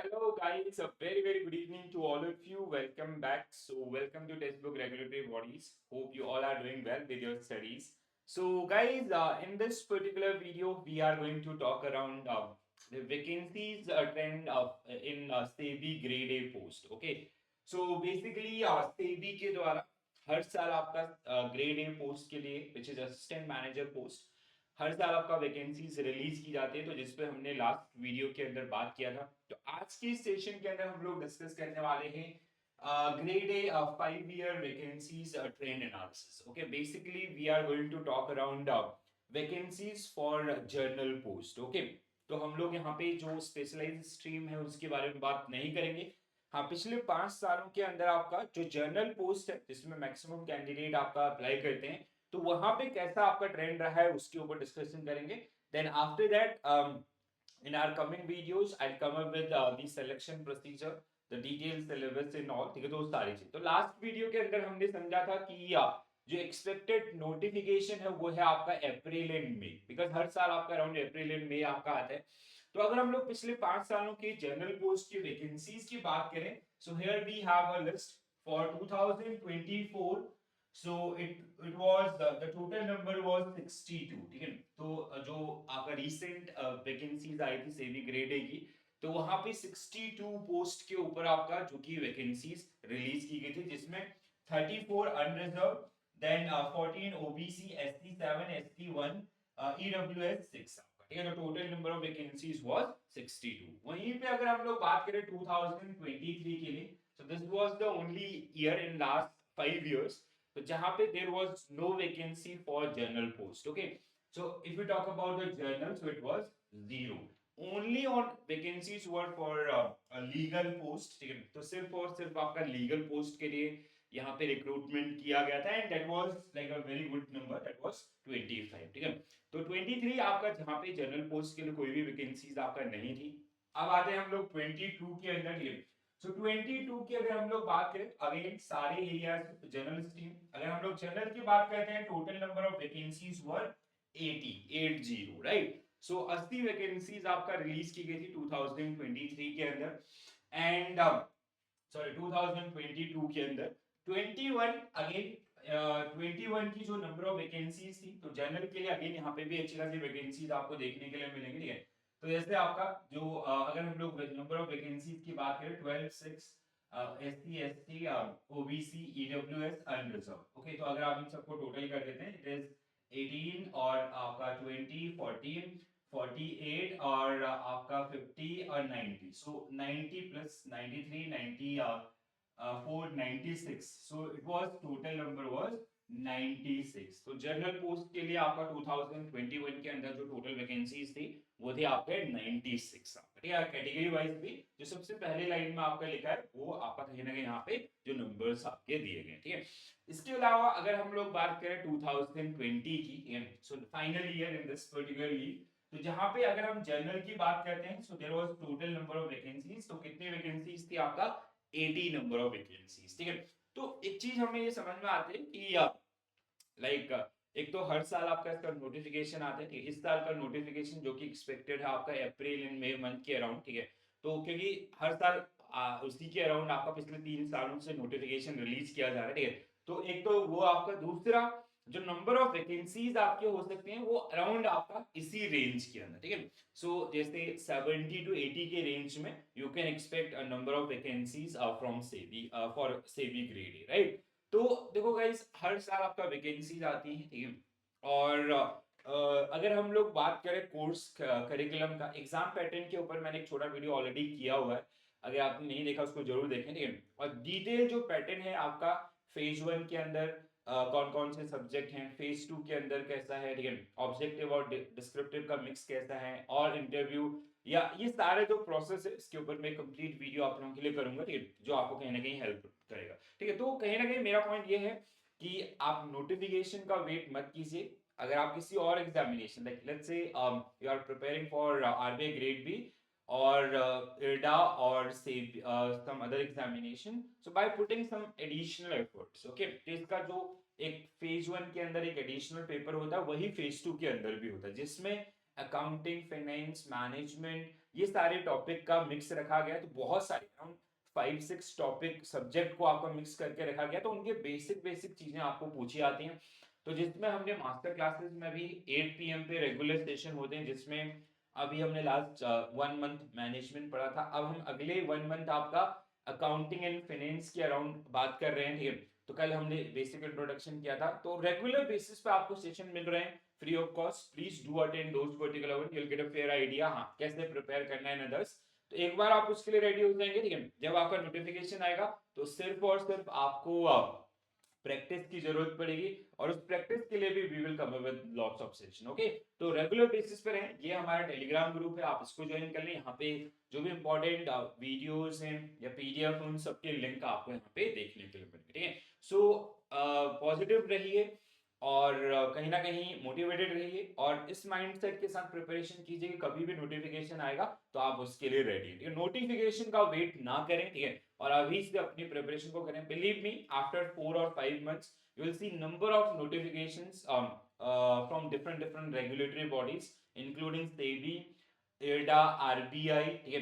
Hello guys, a very good evening to all of you. Welcome back. Welcome to Textbook Regulatory Bodies. Hope you all are doing well with your studies. So guys, in this particular video, we are going to talk around the vacancies trend in SEBI Grade A post. Okay. So basically, SEBI के द्वारा हर साल आपका grade A post के लिए which is assistant manager post हर साल आपका vacancies release की जाती है, तो जिस पे हमने लास्ट वीडियो के अंदर बात किया था। तो आज के सेशन के अंदर हम लोग डिस्कस करने वाले हैं grade A 5 year vacancies trend analysis. Okay, basically we are going to talk around vacancies for general post. Okay, तो हम लोग यहाँ पे जो स्पेशलाइज्ड स्ट्रीम है उसके बारे में बात नहीं करेंगे। हाँ, पिछले 5 सालों के अंदर आपका जो जर्नल पोस्ट है जिसमें मैक्सिमम कैंडिडेट आपका अप्लाई करते हैं, तो वहां पे कैसा आपका ट्रेंड रहा है उसके ऊपर डिस्कशन करेंगे। Then after that in our coming videos I'll come up with the selection procedure, the detailed syllabus and all। ठीक है, तो सारी चीज तो लास्ट वीडियो के अंदर हमने समझा था कि जो एक्सपेक्टेड नोटिफिकेशन है वो है आपका अप्रैल एंड मई, बिकॉज हर साल आपका अराउंड अप्रैल एंड मई आपका आता है। तो अगर हम लोग पिछले 5 सालों के जनरल पोस्ट की वैकेंसीज की बात करें, so here we have a list for 2024। so it was the total number was 62। ठीक है, तो जो आपका रिसेंट वैकेंसीज आई थी सेबी ग्रेड ए की, तो वहां पे 62 पोस्ट के ऊपर आपका जो कि वैकेंसीज रिलीज की गई थी, जिसमें 34 unreserve, then 14 OBC, ST 7, ST 1, EWS 6। ठीक है, तो total number of vacancies was 62। वहीं पे अगर हम लोग बात करें 2023 के लिए, so this was the only year in last 5 years तो जहां पे there was no vacancy for general post. Okay, so if you talk about the general, so it was zero, only on vacancies were for legal post. ठीक है, तो सिर्फ और सिर्फ आपका लीगल पोस्ट के लिए यहाँ पे रिक्रूटमेंट किया गया था, and that was like a very good number, that was 25। ठीक है, तो 23 आपका जहाँ पे जनरल पोस्ट के लिए कोई भी वैकेंसीज आपका नहीं थी। अब आते हैं हम लोग 22 के अंदर। सो 22 की अगर हम लोग बात करें, अगेन सारे एरियाज जनरल स्ट्रीम, अगर हम लोग जनरल की बात करते हैं, total number of vacancies were 80 right. So 80 vacancies आपका रिलीज की गई थी 2023 के अंदर, एंड सॉरी 2022 के अंदर 21 अगेन 21 की जो नंबर ऑफ वैकेंसीज थी, तो जनरल के लिए अगेन यहाँ पे भी अच्छी खासी वैकेंसीज आपको देखने के लिए मिलेंगी। ठीक है, तो जैसे आपका जो अगर हम लोग नंबर ऑफ वैकेंसीज की बात करें, 12 6 SC ST OBC EWS unreserve. Okay, तो अगर आप इन सबको टोटल कर देते हैं, इट इज 18 और आपका 20 14 48 और आपका 50 और 90, सो 90 plus 93 90 4 96, so it was total number was 96। तो जनरल पोस्ट के लिए आपका 2021 के अंदर जो टोटल वैकेंसीज थी वो थे आपके 96 आपका। ठीक है, कैटेगरी वाइज भी जो सबसे पहले लाइन में आपका लिखा है वो आपका कहीं ना कहीं यहाँ पे जो नंबर्स आपके दिए गए। ठीक है, इसके अलावा अगर हम लोग बात करें 2020 की, so final year in this particular year, तो जहां पे अगर हम जनरल की बात करते हैं, so there was total number of vacancies, तो कितनी वैकेंसीज थी आपका 80 नंबर ऑफ वैकेंसीज। ठीक है, तो एक चीज हमें ये समझ में आती है कि लाइक एक तो हर साल आपका इसका नोटिफिकेशन आता है। ठीक है, इस साल का नोटिफिकेशन जो कि एक्सपेक्टेड है आपका अप्रैल एंड मई मंथ के अराउंड। ठीक है, तो क्योंकि हर साल उसी के अराउंड आपका पिछले 3 सालों से नोटिफिकेशन रिलीज किया जा रहा है। ठीक है, तो एक तो वो आपका, दूसरा जो नंबर ऑफ वैकेंसीज आपके हो सकते हैं वो अराउंड आपका इसी रेंज के अंदर। ठीक है, सो जैसे 70 टू 80 के रेंज में you can expect a number of vacancies from SEBI for SEBI grade A right. तो देखो गाइस, हर साल आपका वैकेंसीज आती है। ठीक है, और अगर हम लोग बात करें कोर्स करिकुलम का, एग्जाम पैटर्न के ऊपर मैंने एक छोटा वीडियो ऑलरेडी किया हुआ है, अगर आपने नहीं देखा उसको जरूर देखें। ठीक है, और डिटेल जो पैटर्न है आपका फेज 1 के अंदर कौन कौन से सब्जेक्ट हैं, फेज 2 के अंदर कैसा है, ठीक है, ऑब्जेक्टिव और डिस्क्रिप्टिव का मिक्स कैसा है, और इंटरव्यू, या ये सारे जो प्रोसेस है इसके ऊपर मैं कंप्लीट वीडियो आप लोगों के लिए करूंगा। ठीक है, जो आपको कहीं ना कहीं हेल्प करेगा। ठीक है, तो कहीं ना कहीं मेरा पॉइंट ये है कि आप नोटिफिकेशन का वेट मत कीजिए। अगर आप किसी और examination, like let's say you are preparing for RBI grade B और IRDA or say some other examination, so by putting some additional efforts, okay, तो इसका जो एक फेज 1 के अंदर एक एडिशनल पेपर होता है वही फेज 2 के अंदर भी होता है, जिसमें अकाउंटिंग, फाइनेंस, मैनेजमेंट, ये सारे टॉपिक का मिक्स रखा गया। तो बहुत सारे अराउंड 5-6 टॉपिक सब्जेक्ट को आपको मिक्स करके रखा गया, तो उनके बेसिक बेसिक चीजें आपको पूछी आती हैं। तो जिसमें हमने मास्टर क्लासेस में भी 8 PM पे रेगुलर सेशन होते हैं, जिसमें अभी हमने लास्ट 1 मंथ मैनेजमेंट पढ़ा था। अब हम अगले 1 मंथ आपका अकाउंटिंग एंड फाइनेंस के अराउंड बात कर रहे हैं, ठीक है। तो कल हमने बेसिक इंट्रोडक्शन किया था, तो रेगुलर बेसिस पे आपको सेशन मिल रहे हैं free of cost. Please do attend those particular one, you will get a fair idea हाँ कैसे प्रिपेयर करना है इन अदर्स। तो एक बार आप उसके लिए रेडी हो जाएंगे, ठीक है, जब आपका नोटिफिकेशन आएगा तो सिर्फ और सिर्फ आपको प्रैक्टिस की जरूरत पड़ेगी, और उस प्रैक्टिस के लिए भी we will come with lots of session. Okay, तो रेगुलर बेसिस पे रहें। ये हमारा टेलीग्राम ग्रुप है, आप इसको ज्वाइन कर लें। यहाँ पे जो भी इंपॉर्टेंट वीडियोस हैं या पीडीएफ, उन सबके लिंक आपको यहाँ पे देखने के लिए मिलेंगे, ठीक है। सो पॉजिटिव रहिए और कहीं ना कहीं मोटिवेटेड रहिए, और इस माइंडसेट के साथ प्रिपरेशन कीजिए कि कभी भी नोटिफिकेशन आएगा तो आप उसके लिए रेडी हैं, ठीक है। नोटिफिकेशन का वेट ना करें, ठीक है, और अभी से अपनी प्रिपरेशन को करें। Believe me, after 4 or 5 months you will see number of notifications from different regulatory bodies including SEBI, IRDA, RBI, ठीक है।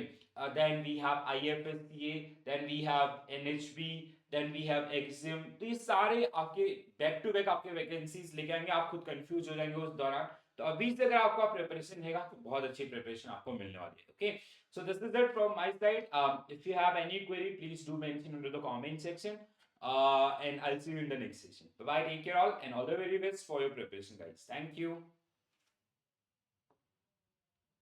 Then we have IFSCA, then we have NHB, then we have EXIM। तो ये सारे आपके back to back आपके vacancies लेके आएंगे, आप खुद कंफ्यूज हो जाएंगे उस दौरान। तो अभी से अगर आपका प्रिपरेशन रहेगा तो बहुत अच्छी प्रिपरेशन आपको मिलने वाली है। Okay, so this is it from my side. If you have any query, please do mention under the comment section. And I'll see you in the next session. Bye bye. Take care all, and all the very best for your preparation, guys. Thank you.